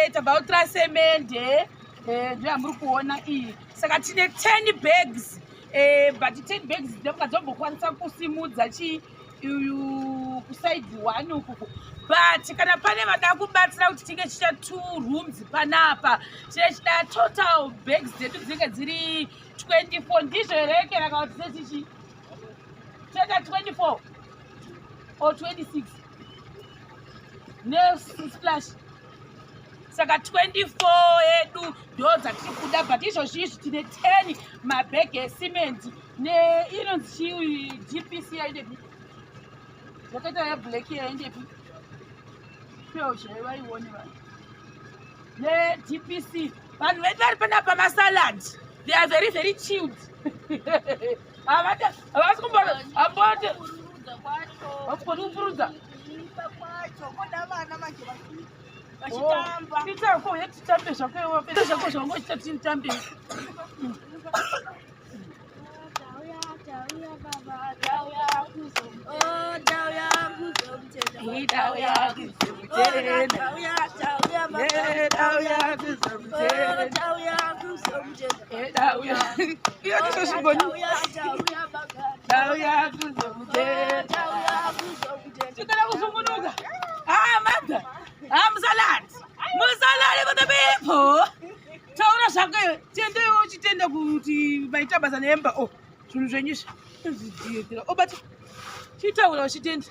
It's about trasemende. Ndiyamburi kuona iyi. Saka tine 10 bags. But 10 bags ndokadzambokwanisa kusimudza chi kuside 1 ukuku. But kana pane vada kubatsira kuti tinge chicha 2 rooms panapa. Chida total bags dzetu dzinge dziri 24 ndizvo rekera kana kuti sechichi. Cheda 24 or 26. No splash. Saka 24 edu ndo dzatiri kuda, but izvozvi tine 10 mabhegi esimenti inonzi GPC yaindepi yakaita yeblack yaindepi vaione vanhu neGPC. Vanhu vedu vari panapa masalad, they are very very chilled. Havasi kumbote vakupurudza Titambe zvako zvangoita titambe. Musalad for the people. Taura zvako tiendewo chitenda kuti vaita basa neemba. Zvinhu zvenyu zvidziitira. But chitaura uchitenda.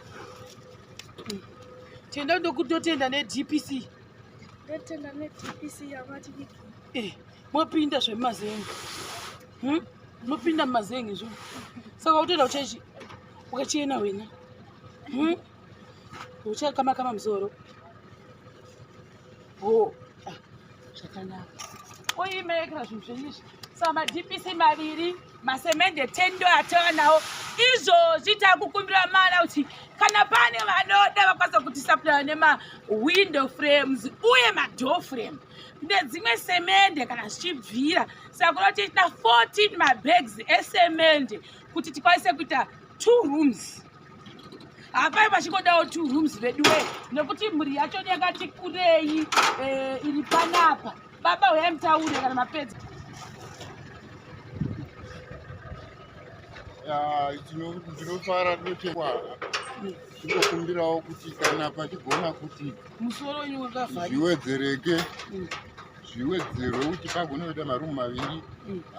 Tienda ndokutotenda neGPC. Ndotenda neGPC yamati viki. Mwapinda zvemazengi. Mwapinda mazengi zvo. Saka utoenda uchechi. Ukachiena wena. Uchakama kama mzoro. Zvakanaka. Oimekera zvinhu zveizvi. Saka maDPC maviri, masemende 10 ndo atava nawo. Izvozvi takukumbira mana kuti kana pane vanoda vakwanisa kutisaplaya nema-window frames uye ma-door frame nedzimwe semende kana zvichibvira. Saka kunoti tina 14 mabags esemende kuti tikwanise kuita 2 rooms. Hapai pachingodawo 2 rooms veduwe nekuti mhuri yacho yakati kurei iri panapa. Baba uyai mutaure kana mapedza. Ndinofara ndinotekwa ndinokumbirawo kuti kana pachigona kuti musoro wenyu wakavhara zviwedzereke zviwedzerwe kuti pagone kuita marumu maviri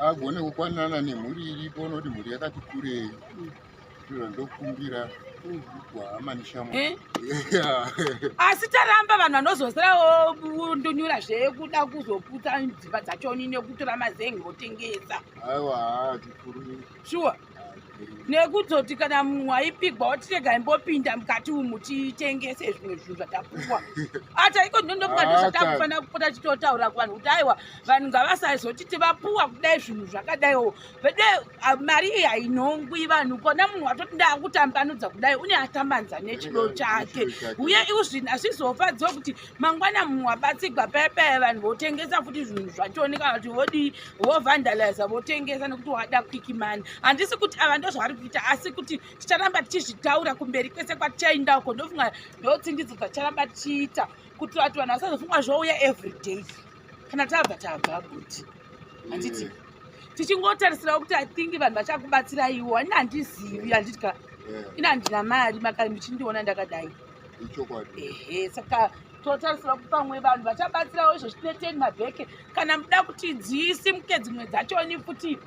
agone kukwanana nemhuri iripo nokuti mhuri yakati kurei. Ndizvo ndokumbira kuhamanisha asi taramba vanhu vanozosirawo ndonyura zvekuda kuzoputsa dzimba dzachoni nekutora mazengi votengesa. Aiwa tikuru shuwa nekuzoti kana mumwe aipigwa tirega imbopinda mukati umu titengese zvimwe zvinhu zvatapuwa. Ata iko ndondokunga zvatakufanira kupota chitotaura kuvanhu kuti aiwa vanhu ngavasazoti tivapuwa kudai zvinhu zvakadaiwo vede mari iyi hainongwi vanhu kona munhu watoti ndakutambanudza kudai une atambanza nechido chake uye iwo zvinhu hazvizofadzwa kuti mangwana munhu wabatsigwa pepe vanhu votengesa futi zvinhu zvachoni kana kuti vodi vovhandaliza votengesa nekuti wada quick money. Handisi kuti ava ndo zvavari kuita asi kuti ticharamba tichizvitaura kumberi kwese kwatichaendako. Ndofunga ndotsindidzo dzaticharamba tichiita kuti vati vanhu vasazofunga zvouya everyday kana tabva kuti handiti tichingotarisirawo kuti athingi vanhu vachakubatsiraiwo. Handina handizivi handitika ina handina mari makare muchindiona ndakadai. Saka totarisira kuti pamwe vanhu vachabatsirawo izvo tine 10 mabheke kana muda kuti dzisimuke dzimwe dzachoni futi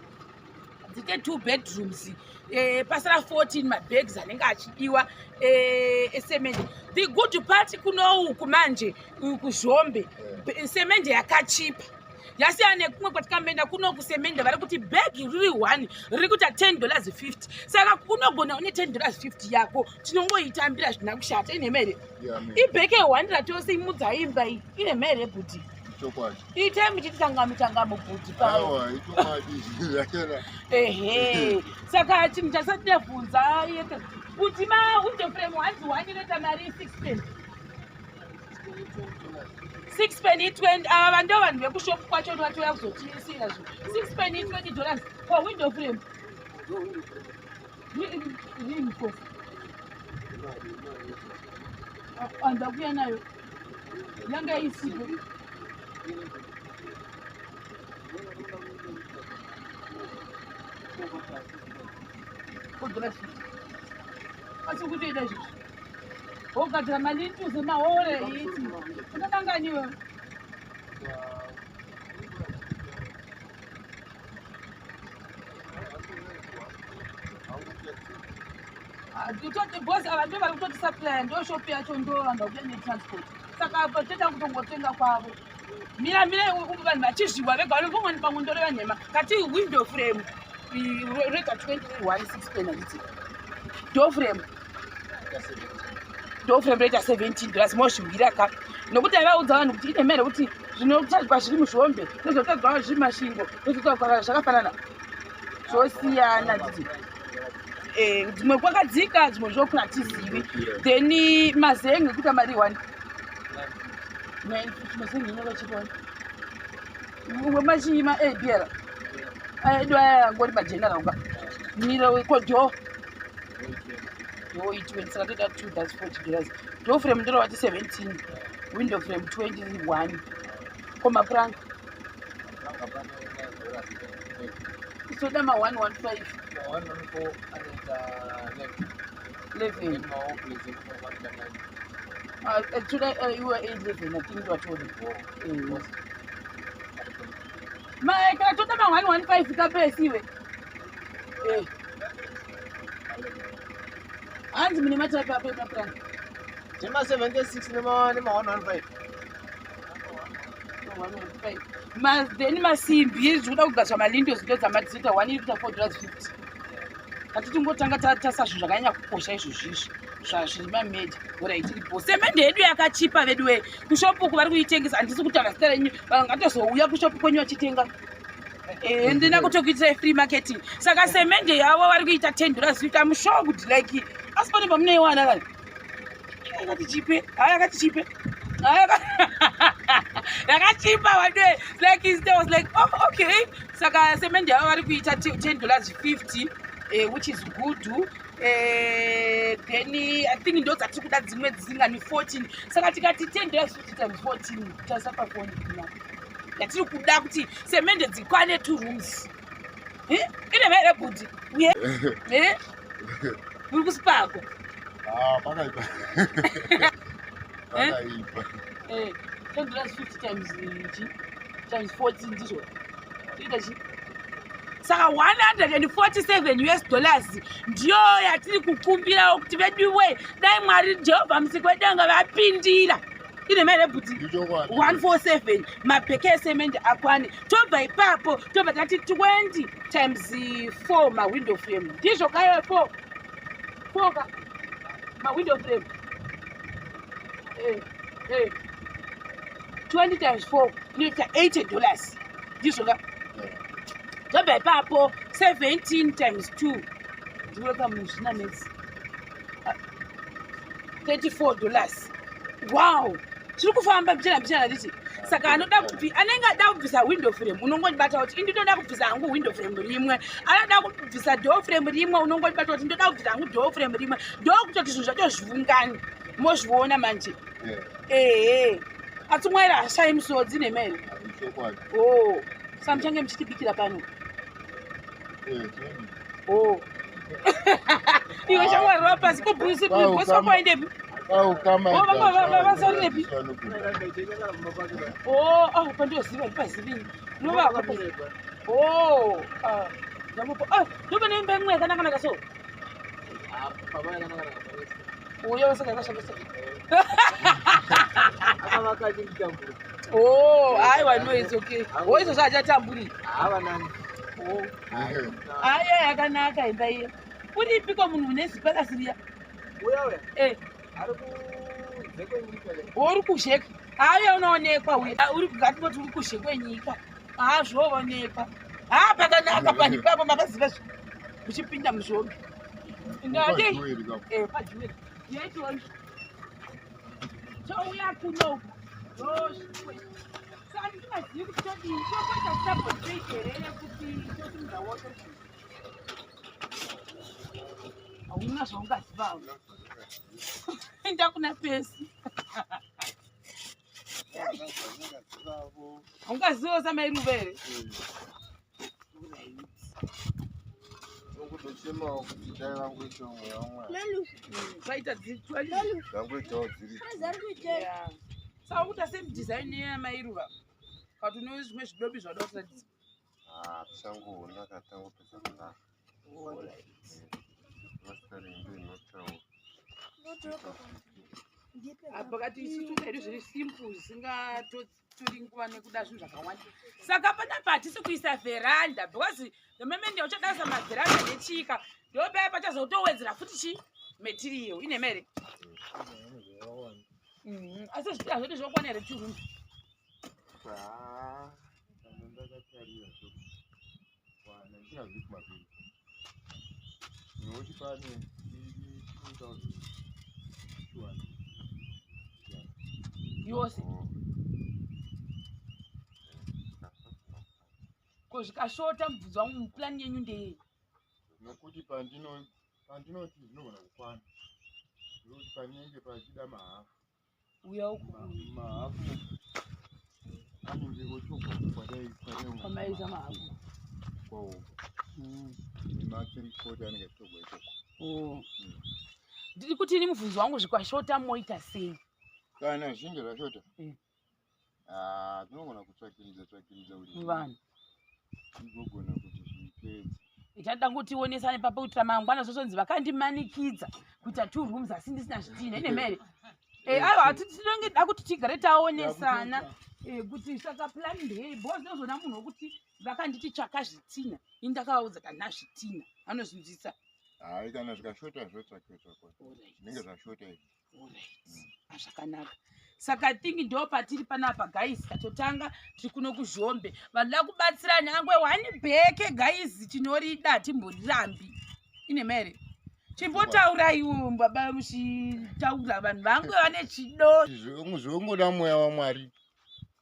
dzite 2 bedrooms pasara 14 mabags anenge achidiwa esemende. The good part kuno uku manje kuzvombe semende yakachipa yasiyana nekumwe kwatikamboenda kuno kusemende vari kuti bhegi riri 1 riri kuita $10.50 saka unogona une $10.50 yako tinongoitambira zvina kushata ine mhere ibheki ye1 ratose imudzaimba iyi ine mhere bhuti itai muchititanga mitangamo bhuti ehe saka chinhu chasatidebvunza kuti window frame hanzi 1 inoita mari 6 peni 20 ava vando vanhu vekushopu kwacho vatouya kuzotiisira zvo 6 peni $20 for window frame andakuya nayo yanga isipo asi kutoita izvozvo wogadzira malintuze mahore iti unakanganiwe bhosi ava ndo vari kutotisaplya ndo shopi yacho ndo vangakuya netransport saka toda kutongotenga kwavo mira vanhu vachizviwa vega vanopomwani pamwe ndoreva nhema kati window frame rega 21 peni anditi door frame reita $17 mozviwira ka nokuti aivaudza vanhu kuti ine mhere kuti zvinotadzwa zviri muzvombe nezvotadzwa zviri mashingo nezvotadzwa zvakafanana zvosiyana nditi dzimwe kwakadzika dzimwe zvokuna tizivi then mazenge kuita mari 1 mazenge inovachipona umwe machima biera aedu ayangori majenarauka miro kodho $20 saka toda $2.40 door frame ndorovati 17 window frame 21 komapuranga isoda ma115 11 toda iwe 11 atingi watori kana toda ma115 kapesiwe hanzi mune mataipi apo emapuranga tema-76 nema-115 then masimbi zvikuda kugadzwa malindo zindo dzamadzita 1 iri kuita $4.50 kati tingotanga tasa zvinhu zvakanyanya kukosha izvozvizvi zvazviri mamedha oraitiripo semende yedu yakachipa veduwe kushopuku vari kuitengesa handisi kutaura zita renyu vangatozouya kushopu kwenyu vachitenga ndina kutokuitirai free marketing saka semende yavo vari kuita $10 I'm sure kuti like asi pane pamuneiwana vanhu yakatichipe yakachipa vade like I was like oh okay saka semende yavo vari kuita $10.50 which is good then I think ndo dzatiri kuda dzimwe dzisingani 14 saka tikati $10.50 times 14 tasapa foni yatiri kuda kuti semende dzikwane 2 rooms ine mhere bhuti uri kusipako pakaipa $10.50 times 14 ndizvo ita chi saka $147 ndiyo yatiri kukumbirawo kuti veduwe dai mwari jehovha musiki wedenga vapindira ine mhere bhuti 147 mabheke esemende akwane tobva ipapo tobva tati 20 times 4 mawindow frame ndizvo kayo 4 ka mawindow frame 20 times 4 inoita $80 ndizvo ka tobva ipapo 17 times 2 ndiweka munhu zvina mesi $34 wow zviri kufamba mbichana nditi saka anoda kupi anenge ada kubvisa window frame unongondibata kuti indinoda kubvisa hangu window frame rimwe anoda kubvisa door frame rimwe unongondibata kuti ndoda kubvisa hangu door frame rimwe ndokutoti zvinhu zvacho zvivungani mozviona manje asi mwaira hashai musodzi nemere saka muchange muchitibikira pano iwe shamwarira pasi kobhusi kwaendepi vasorirepi pandoziva ndipazivini ndopa neimba imwe yakanakanaka so uyo vasaka yakashamisa Oh, aiwa, no, it's okay. Oh, it's such a tamburi. Hava nani. Oh. Aya yakanaka imba iyo. Uri piko munhu unezipa kasiria. Uya we. Ari kuzekwe nyika le. Uri kusheka. Aya unoonekwa uri kugati kuti uri kushekwe nyika. Zvoonekwa. Pakanaka pani papo makaziva uchipinda muzvombi. Ndati pajuweri. Yeitoni. Chauya kuno. Saka ndingazivi kuti todii tokuita sabotei here kuti tosimudza woto. Hauna zvaungazivawo. Enda kuna pesi. Haungazivawo samairuva here? Tokutochemawo kuti dai vangoitawo mweya wamwari. Zvaita dzitwa Vangoitawo dziri. Saka kuita semudhizaini yamairuva. Kuti unowe zvimwe zvidobi zvada kuratidza. Tisangoona kana tangopedza kunaka. Pakati isusu taidu zviri simple zvisingatori nguva nekuda zvinhu zvakawanda. Saka panapa hatisi kuisa veranda because the moment uchadasa maveranda nechika ndopaya pachazotowedzera futi chi material ine mere. Asi zvipira zvedu zvokwana here 2 rooms. Yose ko zvikashota mubvudzi wangu mupulani yenyu ndei? Nokuti pandinoti zvinogona kukwana ndokuti panenge pachida mahafu. Uya uku mahafu anenge ochokwadai kwamaisa mahafu kwawo nemakirikoti anenge achitogwa ikoko. Ndiri kuti ini mubvudzi wangu zvikashota moita sei? Kana zvinge zvashota tinogona kutsvakiridza kuti vanhu igogona kuti zvipedze. Ichada kutionesa nepapa kuti ramangwana zvozonzi vakandimanikidza kuita 2 rooms asi ndisina zvitina ine mere. Aiwa tinenge da kuti tigare taonesana kuti saka plan ndei because ndozona munhu wokuti vakanditi tsvaka zvitina ini ndakavaudza kana nazvitina anozvinzwisa. Hai kana zvikashota zvotsvakiwa zvinenge zvashota izvi. Zvakanaka. Saka thingi ndo patiri panapa guys katotanga tiri kuno kuzhombe. Vanhu da kubatsira nhangwe 1 bheke guys tinorida timborirambi. Ine mere. Chimbotaura iwo baba muchitaura vanhu vangu vane chido. Zvongoda mweya waMwari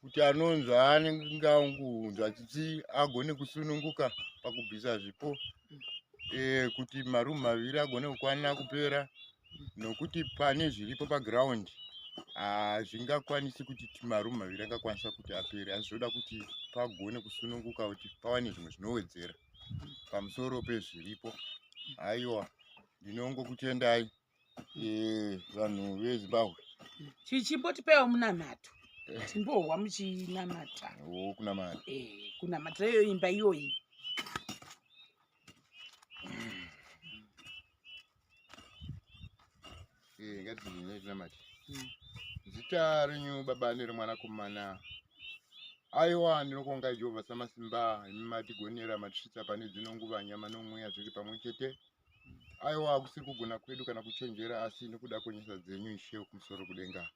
kuti anonzwa anenge angunzwa chichi agone kusununguka pakubvisa zvipo. Kuti marumu maviri agone kukwana kupera nokuti pane zviripo paground zvingakwanisi kuti marumu maviri angakwanisa kuti apere asi zvoda kuti pagone kusununguka kuti pawane zvimwe zvinowedzera pamusoro pezviripo. Aiwa ndinongokutendai vanhu veZimbabwe. Chichimbotipewo munamato. Timbohwa muchinamata. Kunamata. Kunamata iyo imba iyoyi. Ngatinamati. Zita renyu baba neremwanakomana. Aiwa ndinokuonga Jehovha samasimba matigonera matisvitsa pane dzino nguva nyama nomweya zviri pamwe chete. Aiwa kusiri kugona kwedu kana kuchenjera asi nekuda kwenyasha dzenyu Ishe kumusoro kudenga.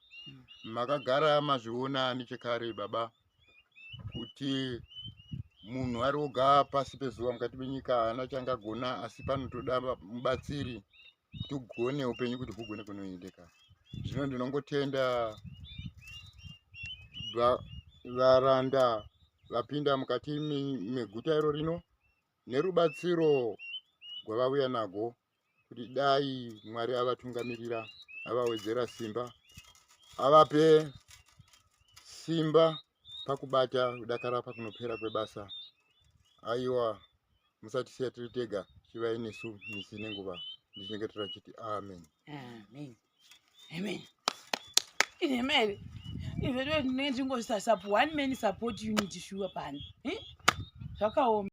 Makagara mazviona nechekare baba kuti munhu ari oga pasi pezuva mukati menyika haana changagona asi panotoda mubatsiri tugone upenyu kuti hugone kunoendeka. Zvino ndinongotenda varanda vapinda mukati meguta iro rino nerubatsiro gwavauya nago kuti dai Mwari avatungamirira avawedzera simba avape simba pakubata kudakara pakunopera kwebasa. Aiwa musatisiya tiri tega chivai nesu misi nenguva. Ndichinge tichiti amen. Amen. Amen. Ine mere. If you don't need to go support 1 man support unity sure pan. Zvakaoma.